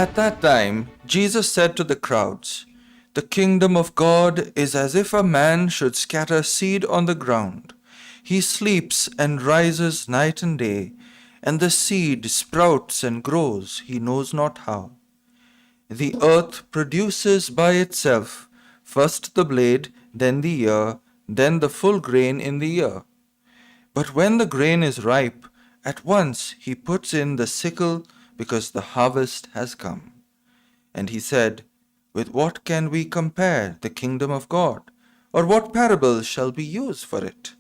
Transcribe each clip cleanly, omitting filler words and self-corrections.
At that time, Jesus said to the crowds, "The kingdom of God is as if a man should scatter seed on the ground. He sleeps and rises night and day, and the seed sprouts and grows, he knows not how. The earth produces by itself first the blade, then the ear, then the full grain in the ear. But when the grain is ripe, at once he puts in the sickle because the harvest has come." And he said, "With what can we compare the kingdom of God? Or what parable shall we use for it?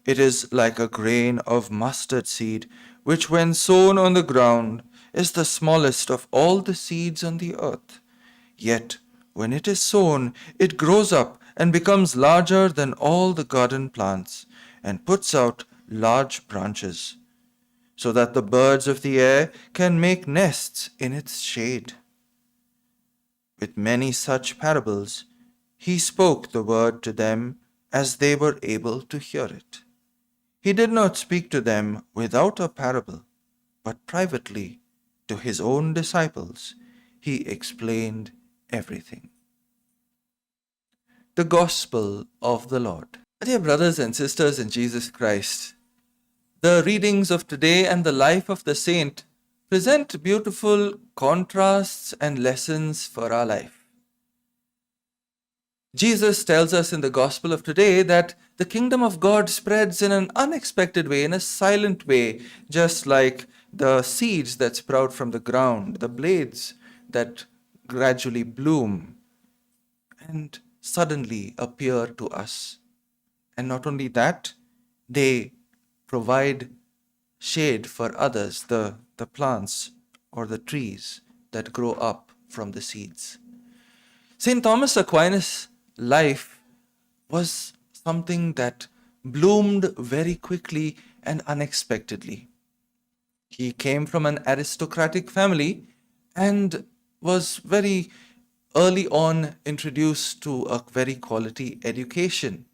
It is like a grain of mustard seed, which when sown on the ground is the smallest of all the seeds on the earth. Yet when it is sown, it grows up and becomes larger than all the garden plants, and puts out large branches, so that the birds of the air can make nests in its shade." With many such parables, he spoke the word to them as they were able to hear it. He did not speak to them without a parable, but privately to his own disciples he explained everything. The Gospel of the Lord. Dear brothers and sisters in Jesus Christ, the readings of today and the life of the saint present beautiful contrasts and lessons for our life. Jesus tells us in the Gospel of today that the kingdom of God spreads in an unexpected way, in a silent way, just like the seeds that sprout from the ground, the blades that gradually bloom and suddenly appear to us. And not only that, they provide shade for others, the plants or the trees that grow up from the seeds. St. Thomas Aquinas' life was something that bloomed very quickly and unexpectedly. He came from an aristocratic family and was very early on introduced to a very quality education.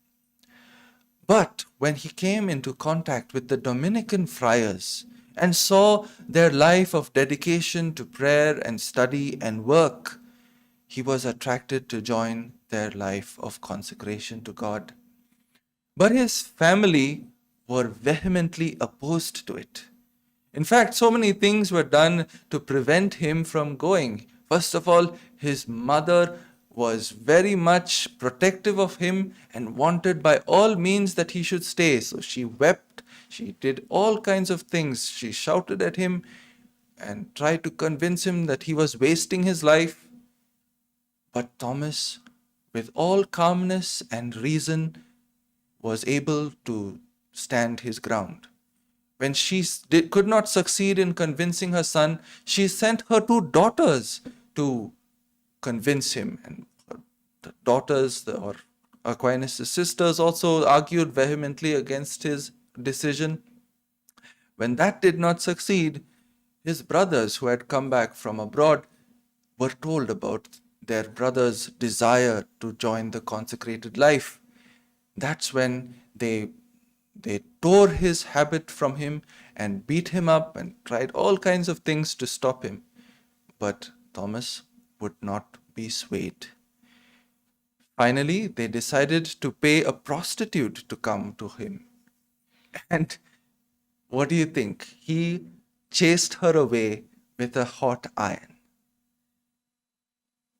But when he came into contact with the Dominican friars and saw their life of dedication to prayer and study and work, he was attracted to join their life of consecration to God. But his family were vehemently opposed to it. In fact, so many things were done to prevent him from going. First of all, his mother was very much protective of him and wanted by all means that he should stay. So she wept, she did all kinds of things. She shouted at him and tried to convince him that he was wasting his life. But Thomas, with all calmness and reason, was able to stand his ground. When she could not succeed in convincing her son, she sent her two daughters to convince him. And the daughters, or Aquinas' sisters, also argued vehemently against his decision. When that did not succeed, his brothers who had come back from abroad were told about their brother's desire to join the consecrated life. That's when they tore his habit from him and beat him up and tried all kinds of things to stop him. But Thomas would not be swayed. Finally, they decided to pay a prostitute to come to him. And what do you think? He chased her away with a hot iron.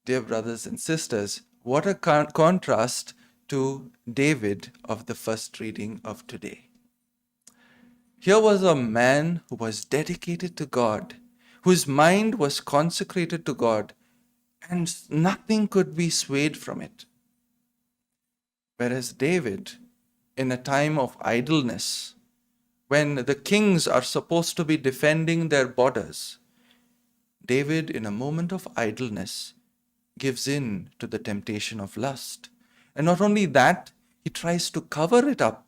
Dear brothers and sisters, what a contrast to David of the first reading of today. Here was a man who was dedicated to God, whose mind was consecrated to God, and nothing could be swayed from it. Whereas David, in a time of idleness, when the kings are supposed to be defending their borders, David, in a moment of idleness, gives in to the temptation of lust. And not only that, he tries to cover it up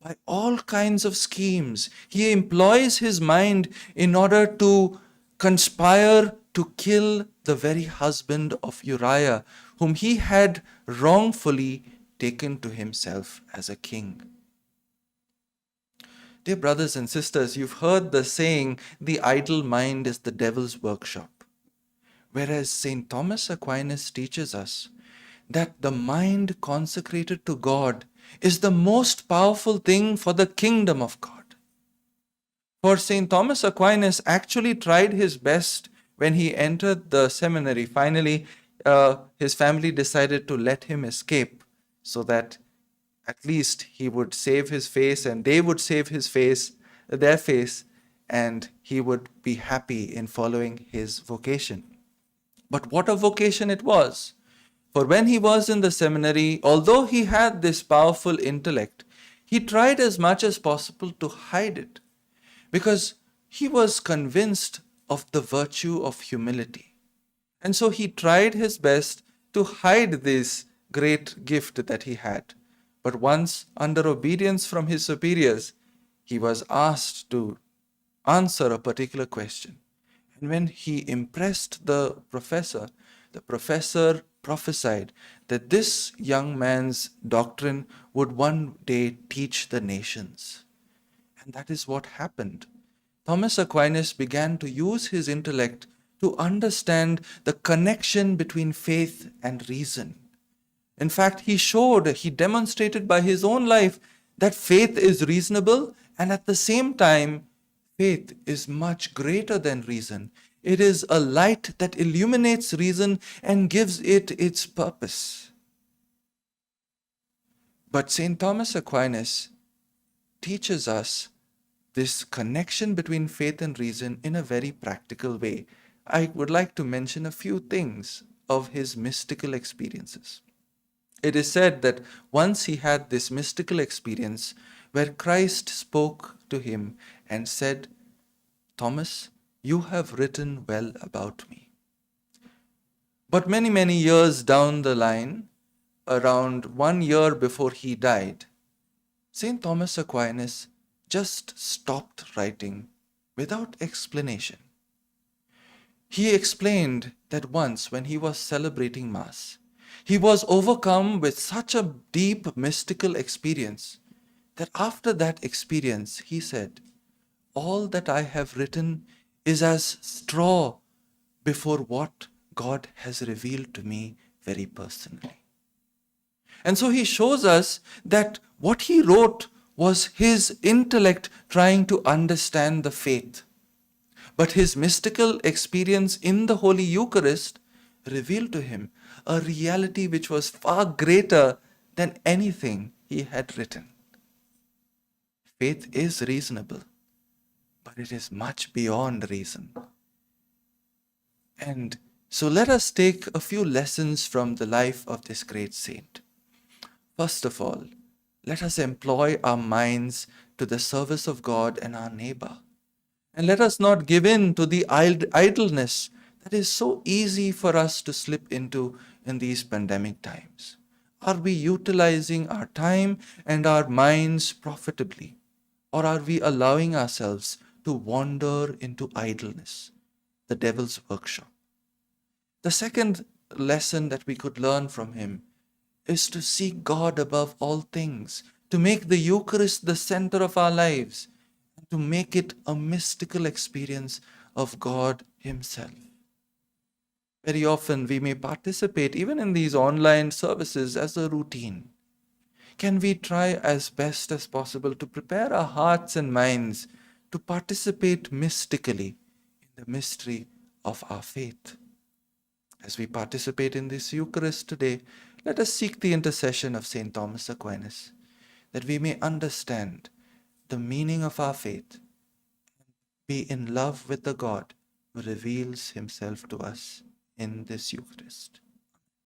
by all kinds of schemes. He employs his mind in order to conspire to kill the very husband of Uriah, whom he had wrongfully taken to himself as a king. Dear brothers and sisters, you've heard the saying, the idle mind is the devil's workshop. Whereas St. Thomas Aquinas teaches us that the mind consecrated to God is the most powerful thing for the kingdom of God. For St. Thomas Aquinas actually tried his best when he entered the seminary. Finally, his family decided to let him escape so that at least he would save his face and they would save their face, and he would be happy in following his vocation. But what a vocation it was! For when he was in the seminary, although he had this powerful intellect, he tried as much as possible to hide it because he was convinced of the virtue of humility. And so he tried his best to hide this great gift that he had. But once, under obedience from his superiors, he was asked to answer a particular question. And when he impressed the professor prophesied that this young man's doctrine would one day teach the nations. And that is what happened. Thomas Aquinas began to use his intellect to understand the connection between faith and reason. In fact, he demonstrated by his own life that faith is reasonable, and at the same time, faith is much greater than reason. It is a light that illuminates reason and gives it its purpose. But St. Thomas Aquinas teaches us this connection between faith and reason in a very practical way. I would like to mention a few things of his mystical experiences. It is said that once he had this mystical experience where Christ spoke to him and said, "Thomas, you have written well about me." But many, many years down the line, around 1 year before he died, St. Thomas Aquinas just stopped writing without explanation. He explained that once when he was celebrating Mass, he was overcome with such a deep mystical experience that after that experience, he said, "All that I have written is as straw before what God has revealed to me very personally." And so he shows us that what he wrote was his intellect trying to understand the faith. But his mystical experience in the Holy Eucharist revealed to him a reality which was far greater than anything he had written. Faith is reasonable, but it is much beyond reason. And so let us take a few lessons from the life of this great saint. First of all, let us employ our minds to the service of God and our neighbor. And let us not give in to the idleness that is so easy for us to slip into in these pandemic times. Are we utilizing our time and our minds profitably? Or are we allowing ourselves to wander into idleness, the devil's workshop? The second lesson that we could learn from him is to seek God above all things, to make the Eucharist the center of our lives, and to make it a mystical experience of God Himself. Very often we may participate even in these online services as a routine. Can we try as best as possible to prepare our hearts and minds to participate mystically in the mystery of our faith? As we participate in this Eucharist today, let us seek the intercession of St. Thomas Aquinas, that we may understand the meaning of our faith, be in love with the God who reveals Himself to us in this Eucharist.